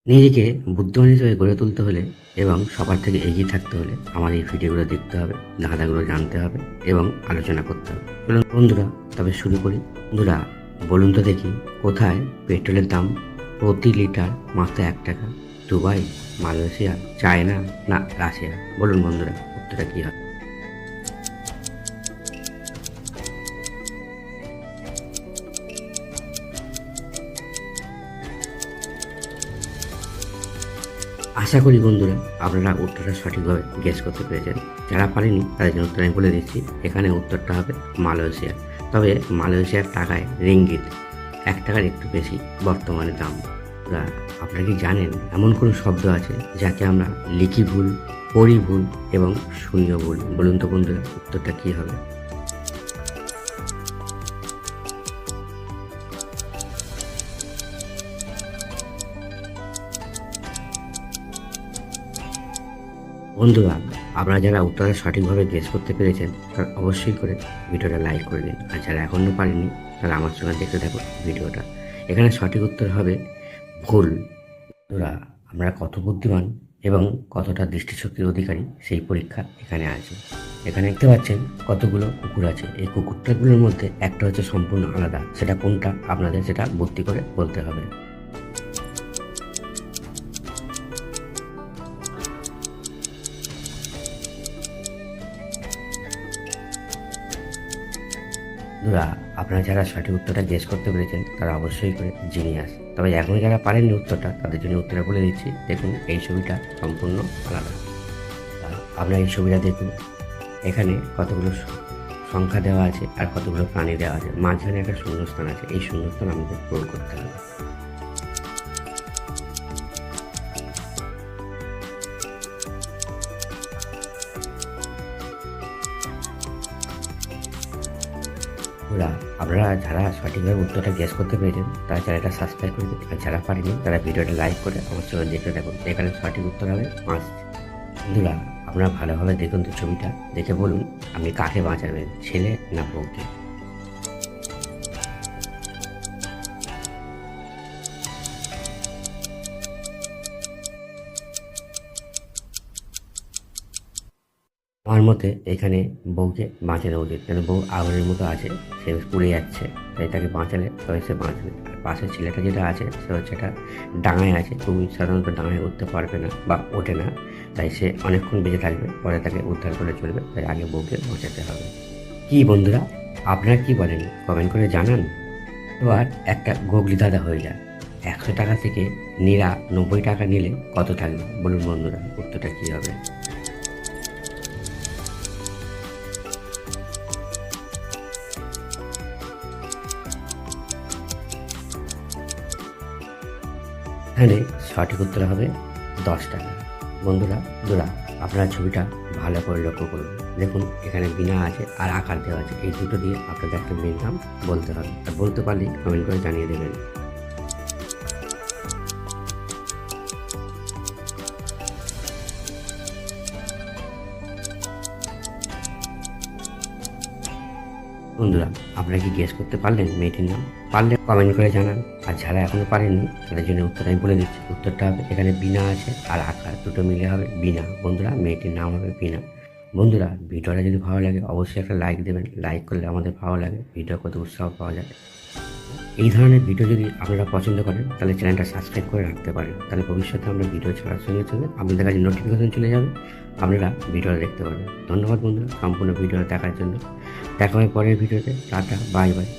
নিজেকে বুদ্ধিমান হিসেবে গড়ে তুলতে হলে এবং সবার থেকে এগিয়ে থাকতে হলে আমার এই ভিডিওগুলো দেখতে হবে, ধাঁধাগুলো জানতে হবে এবং আলোচনা করতে হবে। চলুন বন্ধুরা, তবে শুরু করি। বন্ধুরা, বলুন তো দেখি, কোথায় পেট্রোলের দাম প্রতি লিটার মাত্র 1 টাকা? দুবাই, মালয়েশিয়া, চায়না না রাশিয়া? বলুন বন্ধুরা, উত্তরটা কী হবে? আশা করি বন্ধুরা আপনারা উত্তরটা সঠিকভাবে গেস করতে পেরেছেন। যারা পারেনি তাদের জন্য উত্তর আমি বলে দিচ্ছি। এখানে উত্তরটা হবে মালয়েশিয়া। তবে মালয়েশিয়ার টাকায় রিঙ্গিত 1 টাকার একটু বেশি বর্তমানে দাম। আপনারা কি জানেন এমন কোনো শব্দ আছে যাকে আমরা লিখি ভুল, পড়ি ভুল এবং শুনিও ভুল? বলুন তো বন্ধুরা, উত্তরটা কী হবে? বন্ধুরা, আপনারা যারা উত্তরটা সঠিকভাবে গেস করতে পেরেছেন তারা অবশ্যই করে ভিডিওটা লাইক করে দিন। আর যারা এখনও পারেননি তারা আমার সঙ্গে দেখতে থাকুন ভিডিওটা। এখানে সঠিক উত্তর হবে ভুল। বন্ধুরা, আমরা কত বুদ্ধিমান এবং কতটা দৃষ্টিশক্তির অধিকারী সেই পরীক্ষা এখানে আছে। এখানে দেখতে পাচ্ছেন কতগুলো কুকুর আছে। এই কুকুরটাগুলোর মধ্যে একটা হচ্ছে সম্পূর্ণ আলাদা। সেটা কোনটা আপনাদের সেটা বুদ্ধি করে বলতে হবে। বন্ধুরা, আপনারা যারা সঠিক উত্তরটা গেস করতে পেরেছেন তারা অবশ্যই করে জিনিয়াস। তবে এখনও যারা পারেননি উত্তরটা তাদের জন্য উত্তরটা বলে দিচ্ছি। দেখুন, এই ছবিটা সম্পূর্ণ আলাদা। আপনারা এই ছবিটা দেখুন। এখানে কতগুলো সংখ্যা দেওয়া আছে আর কতগুলো প্রাণী দেওয়া আছে। মাঝখানে একটা শূন্যস্থান আছে। এই শূন্যস্থান আমাদের পূরণ করতে হবে। বন্ধুরা, আপনারা যারা সঠিকভাবে উত্তরটা গেস করতে পেরেছেন তারা চ্যানেলটা সাবস্ক্রাইব করে দিন। আর যারা পারেনি তারা ভিডিওটা লাইক করে আমার সঙ্গে দেখতে থাকুন। এখানে সঠিক উত্তর হবে 5। বন্ধুরা, আপনারা ভালোভাবে দেখুন তো ছবিটা, দেখে বলুন আপনি কাকে বাঁচাবেন, ছেলে না বউকে? আমার মতে এখানে বউকে বাঁচানো উচিত, কেন বউ আগুনের মতো আছে, সে পুড়ে যাচ্ছে, তাই তাকে বাঁচালে তবে সে বাঁচবে। আর পাশের ছেলেটা যেটা আছে সে হচ্ছে একটা ডাঙায় আছে, তুমি সাধারণত ডাঙায় উঠতে পারবে না বা ওঠে না, তাই সে অনেকক্ষণ বেঁচে থাকবে, পরে তাকে উদ্ধার করে চলবে, তাই আগে বউকে বাঁচাতে হবে। কি বন্ধুরা, আপনারা কি বলেন কমেন্ট করে জানান। এবার একটা গুগলি ধাঁধা হয়ে যায়। 100 টাকা থেকে 90 টাকা নিলে কত থাকবে? বলুন বন্ধুরা, উত্তরটা কী হবে? এখানে সঠিক উত্তর হবে 10 টাকা। বন্ধুরা, আপনারা ছবিটা ভালো করে লক্ষ্য করুন। দেখুন, এখানে বিনা আছে আর আকার দেওয়া আছে। এই দুটো দিয়ে আপনাদের একটা মেন নাম বলতে হবে। আর বলতে পারলে কমেন্ট করে জানিয়ে দেবেন। বন্ধুরা, আপনারা কি গেস করতে পারলেন মেয়েটির নাম? পারলে কমেন্ট করে জানান। আর যারা এখনো পারেননি তাদের জন্য উত্তর আমি বলে দিচ্ছি। উত্তরটা হবে, এখানে বিনা আছে আর আকার দুটো মিলে হবে বিনা। বন্ধুরা, মেয়েটির নাম হবে বিনা। বন্ধুরা, ভিডিওটা যদি ভালো লাগে অবশ্যই একটা লাইক দেবেন। লাইক করলে আমাদের ভালো লাগে, ভিডিও করতে উৎসাহ পাওয়া যায়। এই ধরনের ভিডিও যদি আপনারা পছন্দ করেন তাহলে চ্যানেলটা সাবস্ক্রাইব করে রাখতে পারেন। তাহলে ভবিষ্যতে আমরা ভিডিও ছাড়ার সঙ্গে সঙ্গে আপনাদের কাছে নোটিফিকেশন চলে যাবে, আপনারা ভিডিওটা দেখতে পারবেন। ধন্যবাদ বন্ধুরা সম্পূর্ণ ভিডিওটা দেখার জন্য। দেখা হয় পরের ভিডিওতে। Tata, bye bye.